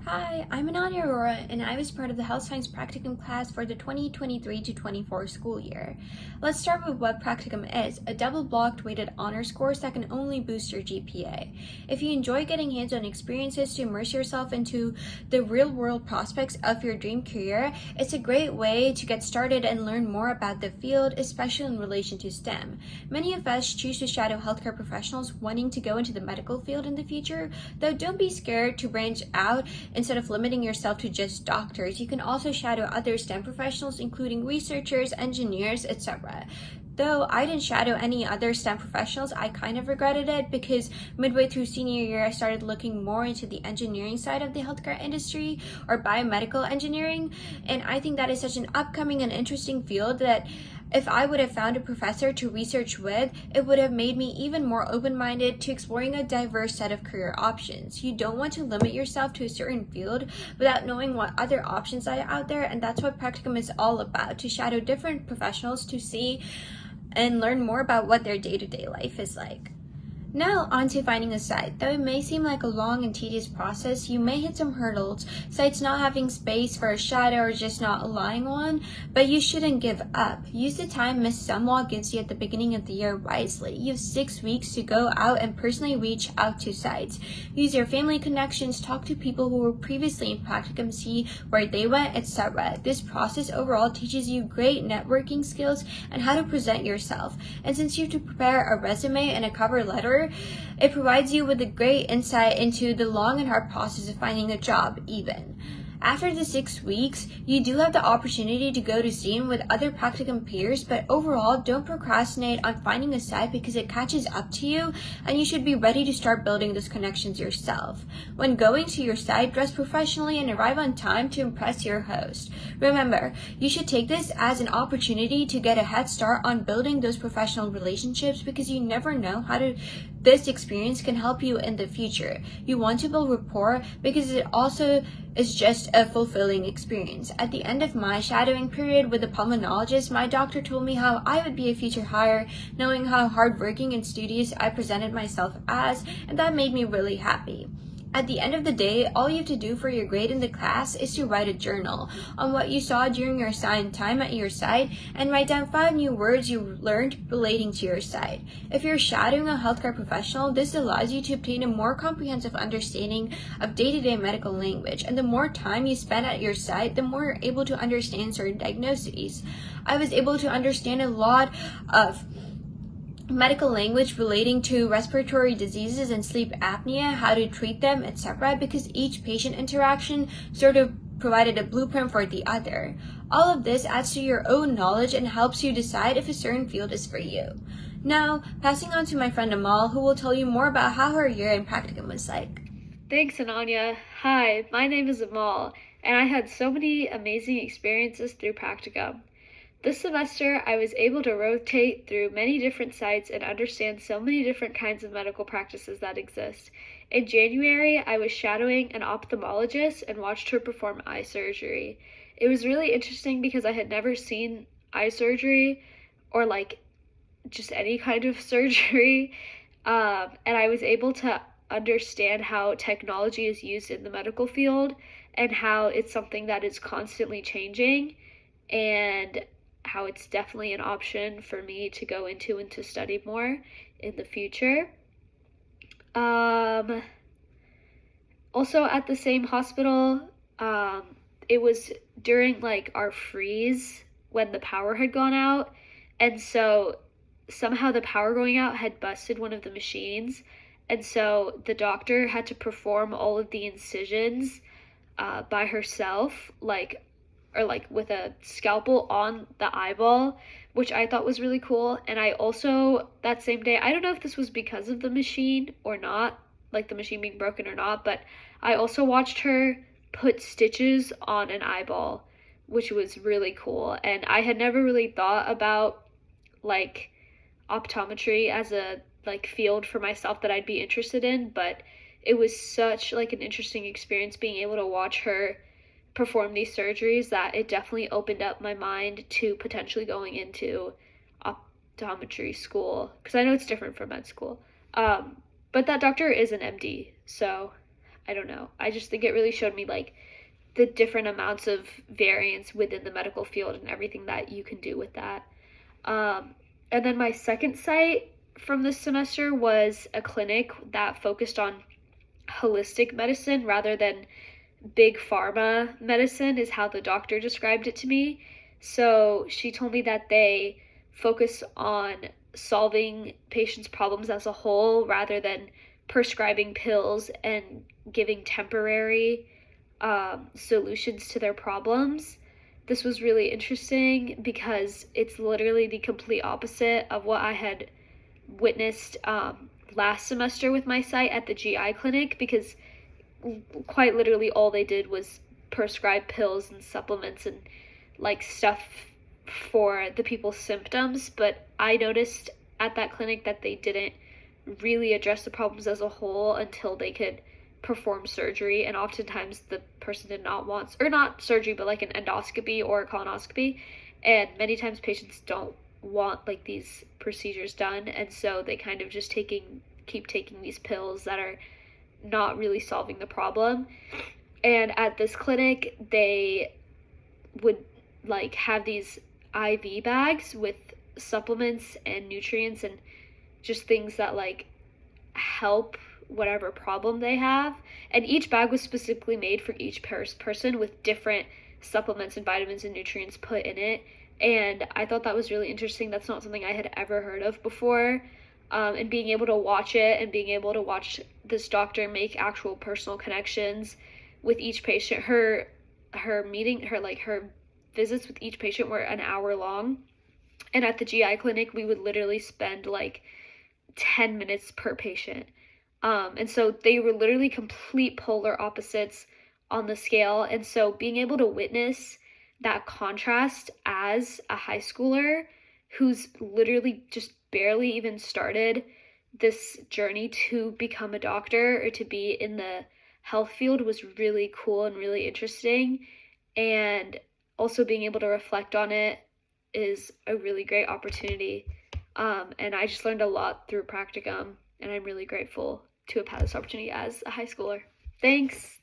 Hi, I'm Ananya, and I was part of the Health Science Practicum class for the 2023 to 24 school year. Let's start with what Practicum is, a double-blocked weighted honors course that can only boost your GPA. If you enjoy getting hands-on experiences to immerse yourself into the real-world prospects of your dream career, it's a great way to get started and learn more about the field, especially in relation to STEM. Many of us choose to shadow healthcare professionals wanting to go into the medical field in the future, though don't be scared to branch out. Instead of limiting yourself to just doctors, you can also shadow other STEM professionals, including researchers, engineers, etc. Though I didn't shadow any other STEM professionals, I kind of regretted it because midway through senior year, I started looking more into the engineering side of the healthcare industry or biomedical engineering. And I think that is such an upcoming and interesting field that if I would have found a professor to research with, it would have made me even more open-minded to exploring a diverse set of career options. You don't want to limit yourself to a certain field without knowing what other options are out there, and that's what Practicum is all about, to shadow different professionals to see and learn more about what their day-to-day life is like. Now on to finding a site. Though it may seem like a long and tedious process, you may hit some hurdles, sites not having space for a shadow or just not allowing one, but you shouldn't give up. Use the time Ms. Sumwall gives you at the beginning of the year wisely. You have 6 weeks to go out and personally reach out to sites. Use your family connections, talk to people who were previously in Practicum, see where they went, etc. This process overall teaches you great networking skills and how to present yourself. And since you have to prepare a resume and a cover letter, it provides you with a great insight into the long and hard process of finding a job even. After the 6 weeks, you do have the opportunity to go to scene with other Practicum peers, but overall, don't procrastinate on finding a site because it catches up to you and you should be ready to start building those connections yourself. When going to your site, dress professionally and arrive on time to impress your host. Remember, you should take this as an opportunity to get a head start on building those professional relationships because you never know this experience can help you in the future. You want to build rapport because it also is just a fulfilling experience. At the end of my shadowing period with the pulmonologist, my doctor told me how I would be a future hire, knowing how hardworking and studious I presented myself as, and that made me really happy. At the end of the day, all you have to do for your grade in the class is to write a journal on what you saw during your assigned time at your site and write down 5 new words you learned relating to your site. If you're shadowing a healthcare professional, this allows you to obtain a more comprehensive understanding of day-to-day medical language, and the more time you spend at your site, the more you're able to understand certain diagnoses. I was able to understand a lot of medical language relating to respiratory diseases and sleep apnea, how to treat them, etc., because each patient interaction sort of provided a blueprint for the other. All of this adds to your own knowledge and helps you decide if a certain field is for you. Now, passing on to my friend Amal, who will tell you more about how her year in Practicum was like. Thanks, Ananya. Hi, my name is Amal, and I had so many amazing experiences through Practicum. This semester, I was able to rotate through many different sites and understand so many different kinds of medical practices that exist. In January, I was shadowing an ophthalmologist and watched her perform eye surgery. It was really interesting because I had never seen eye surgery or just any kind of surgery, and I was able to understand how technology is used in the medical field and how it's something that is constantly changing, and how it's definitely an option for me to go into and to study more in the future. Also at the same hospital, it was during our freeze when the power had gone out, and so somehow the power going out had busted one of the machines, and so the doctor had to perform all of the incisions by herself, with a scalpel on the eyeball, which I thought was really cool. And I also, that same day, I don't know if this was because of the machine or not, like the machine being broken or not, but I also watched her put stitches on an eyeball, which was really cool. And I had never really thought about optometry as a field for myself that I'd be interested in, but it was such an interesting experience being able to watch her perform these surgeries that it definitely opened up my mind to potentially going into optometry school, because I know it's different from med school. But that doctor is an MD, so I don't know. I just think it really showed me like the different amounts of variance within the medical field and everything that you can do with that. And then my second site from this semester was a clinic that focused on holistic medicine rather than big pharma medicine, is how the doctor described it to me. So she told me that they focus on solving patients' problems as a whole rather than prescribing pills and giving temporary solutions to their problems. This was really interesting because it's literally the complete opposite of what I had witnessed last semester with my site at the GI clinic, because quite literally all they did was prescribe pills and supplements and like stuff for the people's symptoms. But I noticed at that clinic that they didn't really address the problems as a whole until they could perform surgery, and oftentimes the person did not want, or not surgery, but like an endoscopy or a colonoscopy, and many times patients don't want like these procedures done, and so they kind of just keep taking these pills that are not really solving the problem. And at this clinic they would like have these IV bags with supplements and nutrients and just things that like help whatever problem they have. And each bag was specifically made for each person with different supplements and vitamins and nutrients put in it. And I thought that was really interesting. That's not something I had ever heard of before. And being able to watch it and being able to watch this doctor make actual personal connections with each patient. Her visits with each patient were an hour long. And at the GI clinic, we would literally spend like 10 minutes per patient. And so they were literally complete polar opposites on the scale. And so being able to witness that contrast as a high schooler who's literally just barely even started this journey to become a doctor or to be in the health field was really cool and really interesting. And also being able to reflect on it is a really great opportunity. And I just learned a lot through Practicum, and I'm really grateful to have had this opportunity as a high schooler. Thanks.